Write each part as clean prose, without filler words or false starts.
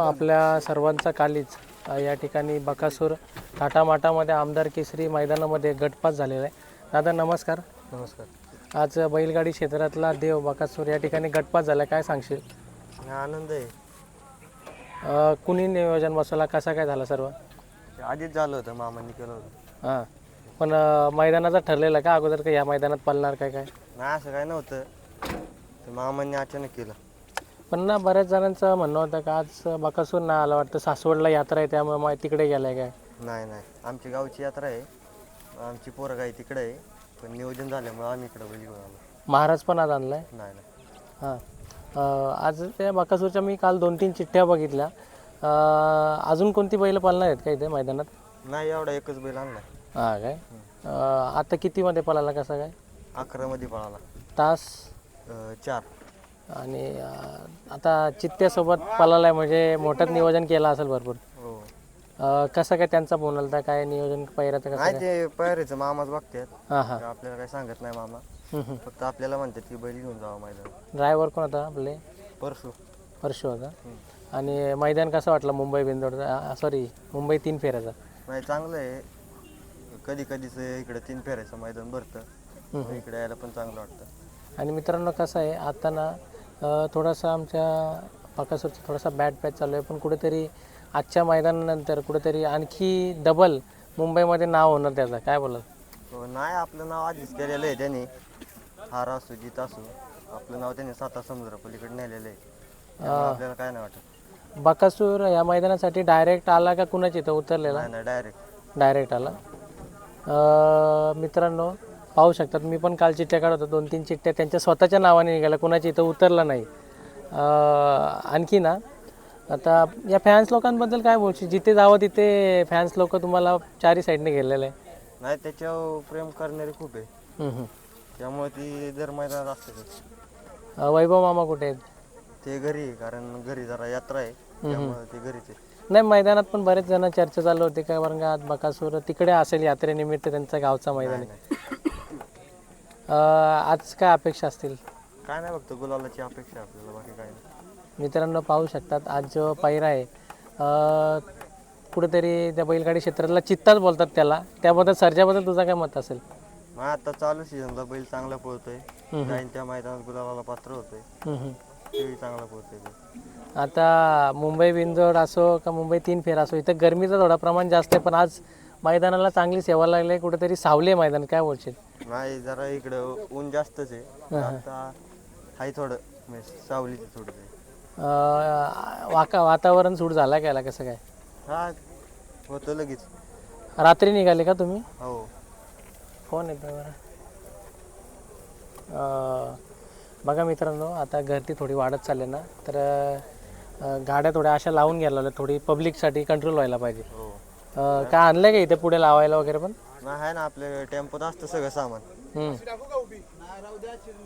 आपल्या सर्वांचा कालीच या ठिकाणी बकासूर थाटामाटामध्ये आमदार केसरी मैदानामध्ये गटपास झालेला आहे. दादा नमस्कार. नमस्कार. आज बैलगाडी क्षेत्रातला देव बकासूर या ठिकाणी गटपास झाला, काय सांगशील? आनंद आहे. कुणी नियोजन बसवला, कसा काय झाला सर्व? आधीच झालं होतं, मामांनी केलं होतं. हां, पण मैदानाचा ठरलेलं का अगोदर का या मैदानात पळणार काय? नाही असं काय नव्हतं, ते मामांनी अचानक केलं. पण ना बऱ्याच जणांचं म्हणणं होतं का आज बकासूर ना आला, वाटतं सासवडला यात्रा आहे त्यामुळे तिकडे गेलाय काय? नाही, आमची गावची यात्रा आहे, आमची पोरं आहे तिकडे आहे, पण नियोजन झाल्यामुळे आम्ही इकडं बैल घेऊन आलो. महाराज पण आज आणलाय? नाही. हां, आज त्या बकासूरच्या मी काल 2-3 चिठ्ठ्या बघितल्या. अजून कोणती बैल पाळणार आहेत का इथे मैदानात? नाही, एवढा एकच बैल आणलाय. हां काय? आता कितीमध्ये पळाला, कसा काय? 11 मध्ये पळाला. तास 4. आणि आता चित्त्यासोबत पळालाय म्हणजे मोठंच नियोजन केलं असेल भरपूर. हो. कसं काय त्यांचा फोन आला होता, काय नियोजन पैराचं कसं नाही, काय? ते पायरीचं मामाच बघतात. हां. आपल्याला काही सांगत नाही मामा, फक्त आपल्याला म्हणतात की बैल घेऊन जावं मैदान. ड्रायव्हर कोण होता आपले? परशु होता. आणि मैदान कसं वाटलं मुंबई बिंदोडचा, सॉरी मुंबई 3 फेऱ्याचा? नाही, चांगलं आहे. कधीच इकडे 3 फेऱ्याचं मैदान भरतं, इकडे यायला पण चांगलं वाटतं. आणि मित्रांनो कसं आहे आता ना, थोडासा आमच्या बकासूरचा थोडासा बॅड पॅच चालू आहे, पण कुठेतरी आजच्या मैदानानंतर कुठेतरी आणखी डबल मुंबईमध्ये नाव होणार त्याचं, काय बोलाल? हो, नाही, आपलं नाव आधीच केलेलं आहे त्यांनी. हार असो जीत असो, आपलं नाव त्यांनी 7 समुद्र पलीकडे नेलेलं आहे, आपल्याला काय नाही वाटत. बकासूर या मैदानासाठी डायरेक्ट आला का कुणाची इथं उतरलेला? नाही, डायरेक्ट आला. मित्रांनो पाहू शकतात, मी पण काल चिठ्ठ्या काढत होतो, 2-3 चिठ्ठ्या त्यांच्या स्वतःच्या नावाने निघाल्या, कुणाची इथं उतरला नाही. आणखी ना आता या फॅन्स लोकांबद्दल काय बोलशील? जिथे जावं तिथे फॅन्स लोक तुम्हाला चारी साईडने गेलेलं आहे. नाही, त्याच्यावर प्रेम करणारे खूप आहे, त्यामुळे ती दर मैदानात असते. वैभव मामा कुठे आहेत? ते घरी आहे, कारण घरी जरा यात्रा आहे, त्यामुळे ते घरीच आहे. नाही, मैदानात पण बरेच जण चर्चा चालू होती काय, कारण का आज बकासूर तिकडे असेल यात्रेनिमित्त, त्यांचा गावचा मैदान आहे. आज काय अपेक्षा असतील? काय नाही, फक्त गुलालाची अपेक्षा आपल्याला, बाकी काय नाही. मित्रांनो पाहू शकतात, आज जो पायरा आहे कुठेतरी त्या बैलगाडी क्षेत्रातला चित्ताच बोलतात त्याला, त्याबद्दल सर्जाबद्दल तुझा काय मत असेल? मग आता चालू सीझनला बैल चांगला पळतोय, जाईन त्या मैदानात गुलाबाला पात्र होतोय, तेही चांगला पळतोय. आता मुंबई बिंजोड असो का मुंबई 3 फेर असो, इथं गरमीचं थोडा प्रमाण जास्त आहे, पण आज मैदानाला चांगली सेवा लागली आहे, कुठेतरी सावले मैदान, काय बोलशील? नाही, जरा इकडं ऊन जास्तच आहे, आता हाय थोडं सावलीचं थोडं आहे. वातावरण सूट झाला काय, कसं काय? हा, होतं लगेच. रात्री निघाले का तुम्ही? हो. कोण येतं बरं? बघा मित्रांनो, आता गर्दी थोडी वाढत चालली ना, तर गाड्या थोड्या अशा लावून घ्यायला, थोडी पब्लिकसाठी कंट्रोल व्हायला पाहिजे. काय आणलं का इथे पुढे लावायला वगैरे? पण नाही, आहे ना, आपल्या टेम्पोत असतं सगळं सामान,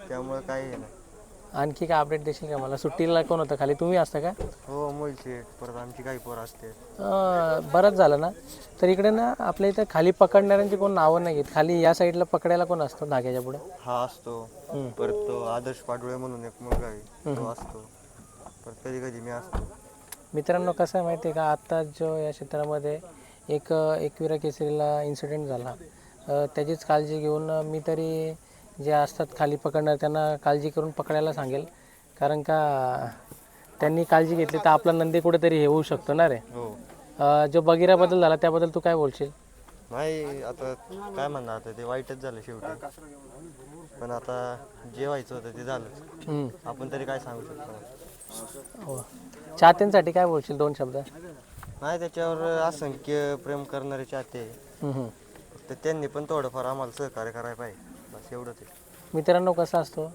त्यामुळे काही नाही. आणखी काय अपडेट देशील का मला? सुट्टीला कोण होतं खाली, तुम्ही असता का? हो, मोहिल शेठ, परत आमची काही पोरं असते. बरंच झालं ना. तर इकडे ना आपल्या इथं खाली पकडणाऱ्यांची कोण नावं नाही आहेत, खाली या साईडला पकडायला कोण असतो धाग्याच्या पुढे? हा असतो, परत तो आदर्श पाडुळे म्हणून एक मुलगा आहे, तो असतो, परत कधी मी असतो. मित्रांनो कसं आहे माहिती आहे का, आत्ता जो या क्षेत्रामध्ये एक एकविरा केसरीला इन्सिडेंट झाला, त्याचीच काळजी घेऊन मी तरी जे असतात खाली पकडणार त्यांना काळजी करून पकडायला सांगेल, कारण का त्यांनी काळजी घेतली तर आपला नंदी कुठेतरी हे होऊ शकतो ना रे. जो बगीराबद्दल झाला त्याबद्दल तू काय बोलशील? नाही, आता काय म्हणणार, आता ते वाईटच झालं शेवटी, पण आता जे व्हायचं होतं ते झालं, आपण तरी काय सांगू शकतो. हो, चाहत्यांसाठी काय बोलशील 2 शब्द? नाही, त्याच्यावर असंख्य प्रेम करणारे चाहते, तर त्यांनी पण थोडंफार आम्हाला सहकार्य करायला पाहिजे, बस एवढंच आहे. मित्रांनो कसं असतो,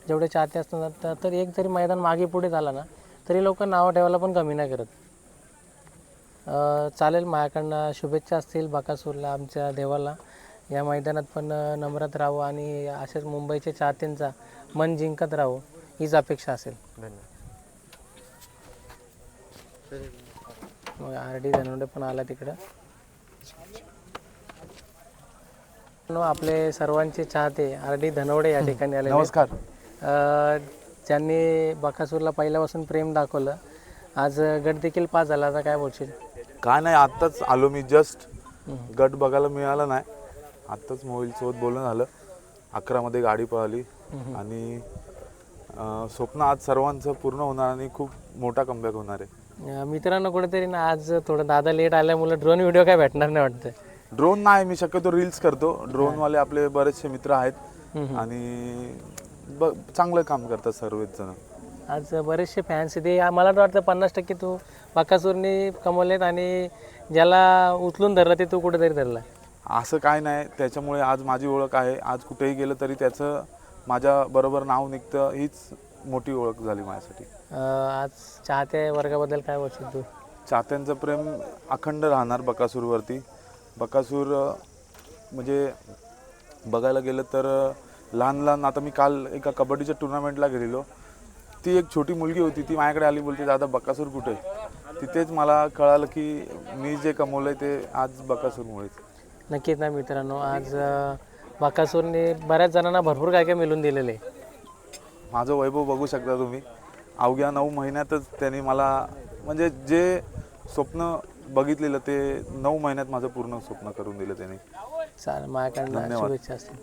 जेवढे चाहते असतात तर एक जरी मैदान मागे पुढे झाला ना, तरी लोक नावं ठेवायला पण कमी नाही करत. चालेल, माझ्याकडनं शुभेच्छा असतील बकासूरला, आमच्या देवाला या मैदानात पण नम्रात राहू आणि असेच मुंबईच्या चाहत्यांचा मन जिंकत राहू, हीच अपेक्षा असेल. धन्यवाद. मग RD धनवडे पण आला तिकडं. आपले सर्वांचे चाहते RD धनवडे या ठिकाणी आले. नमस्कार. ज्यांनी बकासूरला पहिल्यापासून प्रेम दाखवलं, आज गट देखील पास झाला, आता काय बोलशील? काय नाही, आत्ताच आलो मी जस्ट. गट बघायला मिळाला नाही, आत्ताच मोबाईलसोबत बोलणं झालं. 11 मध्ये गाडी पळाली आणि स्वप्न आज सर्वांचं पूर्ण होणार आणि खूप मोठा कमबॅक होणार आहे. मित्रांनो कुठेतरी ना आज थोडं दादा लेट आल्यामुळे ड्रोन व्हिडिओ काय भेटणार नाही वाटतं. ड्रोन नाही, मी शक्यतो रील्स करतो. ड्रोनवाले आपले बरेचसे मित्र आहेत आणि चांगलं काम करतात सर्वच जण. आज बरेचसे फॅन्स ते मला तर वाटतं 50% तू बकासूरने कमवलेत आणि ज्याला उचलून धरलं ते तू कुठेतरी धरला. असं काय नाही, त्याच्यामुळे आज माझी ओळख आहे. आज कुठेही गेलं तरी त्याचं माझ्या बरोबर नाव निघतं, हीच मोठी ओळख झाली माझ्यासाठी. आज चाहते वर्गाबद्दल काय बोलशील तू? चाहत्यांचं प्रेम अखंड राहणार बकासूरवरती. बकासूर म्हणजे बघायला गेलं तर लहान लहान, आता मी काल एका कबड्डीच्या टुर्नामेंटला गेलेलो, ती एक छोटी मुलगी होती, ती माझ्याकडे आली, बोलते दादा बकासूर कुठे आहे? तिथेच मला कळालं की मी जे कमवलं आहे ते आज बकासूरमुळेच. नक्कीच ना मित्रांनो, आज बकासूरने बऱ्याच जणांना भरपूर काय काय मिळून दिलेलं आहे. माझं वैभव बघू शकता तुम्ही. अवघ्या 9 महिन्यातच त्यांनी मला म्हणजे जे स्वप्न बघितलेलं ते 9 महिन्यात माझं पूर्ण स्वप्न करून दिलं त्यांनी. चालेल, माझ्याकडनं शुभेच्छा असतील.